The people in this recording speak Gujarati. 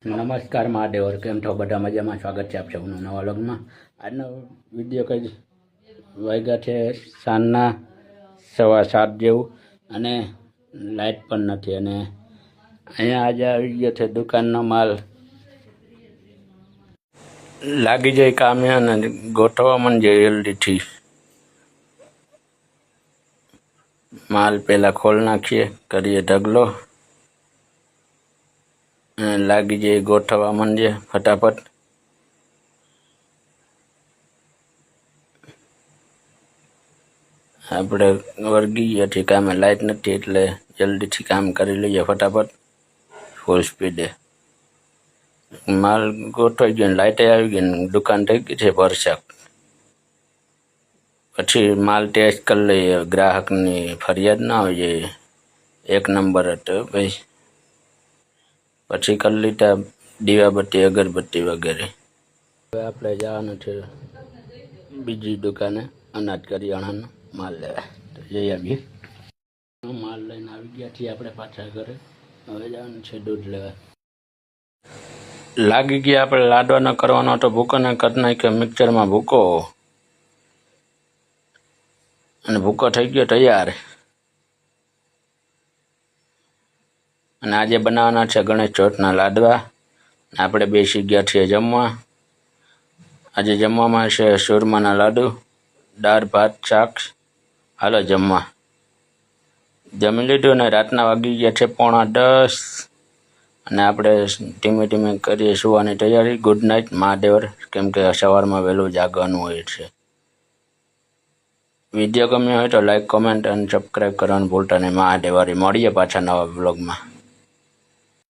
નમસ્કાર મહાદેવર, કેમ છો બધા? મજામાં? સ્વાગત છે આપ સૌનું નવા વ્લોગમાં. આજનો વિડીયો કંઈ વાગ્યા છે સાંજના 7:15 જેવું, અને લાઇટ પણ નથી. અને અહીંયા આજે આવી ગયો છે દુકાનનો માલ. લાગી જાય કામે અને ગોઠવવા માંડે જલ્દીથી. માલ પહેલાં ખોલ નાખીએ, કરીએ ઢગલો, લાગી જાય ગોઠવવા માંડીએ ફટાફટ. આપણે વળગી ગયા છીએ કામે, લાઇટ નથી એટલે જલ્દીથી કામ કરી લઈએ ફટાફટ ફૂલ સ્પીડે. માલ ગોઠવાઈ ગયો, લાઇટે આવી ગઈ, દુકાન થઈ ગઈ છે પરસાક. પછી માલ ટેસ્ટ કરી લઈએ, ગ્રાહકની ફરિયાદ ના હોય જાય. એક નંબર હતો ભાઈ. પછી કરી લીધા દીવાબત્તી, અગરબત્તી વગેરે. હવે આપણે જવાનું છે બીજી દુકાને અનાજ કરિયાણાનો માલ લેવા, તો જઈ આવીએ. માલ લઈને આવી ગયા છીએ આપણે પાછા ઘરે. હવે જવાનું છે દૂધ લેવા. લાગી ગયા આપણે લાડવાનો કરવાનો હતો, ભૂકોને કરી નાખ્યો મિક્સરમાં ભૂકો, અને ભૂકો થઈ ગયો તૈયાર. અને આજે બનાવવાના છે ગણેશ ચોથના લાડવા. આપણે બેસી ગયા છીએ જમવા. આજે જમવામાં છે ચૂરમાના લાડુ, દાળ ભાત શાક. હાલો જમવા. જમી લીધું અને રાતના વાગી ગયા છે 9:45, અને આપણે ધીમે ધીમે કરીએ સુવાની તૈયારી. ગુડ નાઇટ મહાદેવર, કેમ કે સવારમાં વહેલું જાગવાનું હોય છે. વિડીયો ગમ્યો હોય તો લાઈક, કોમેન્ટ અને સબસ્ક્રાઈબ કરવાનું ભૂલતા નહીં. મહાદેવરી મળીએ પાછા નવા બ્લોગમાં.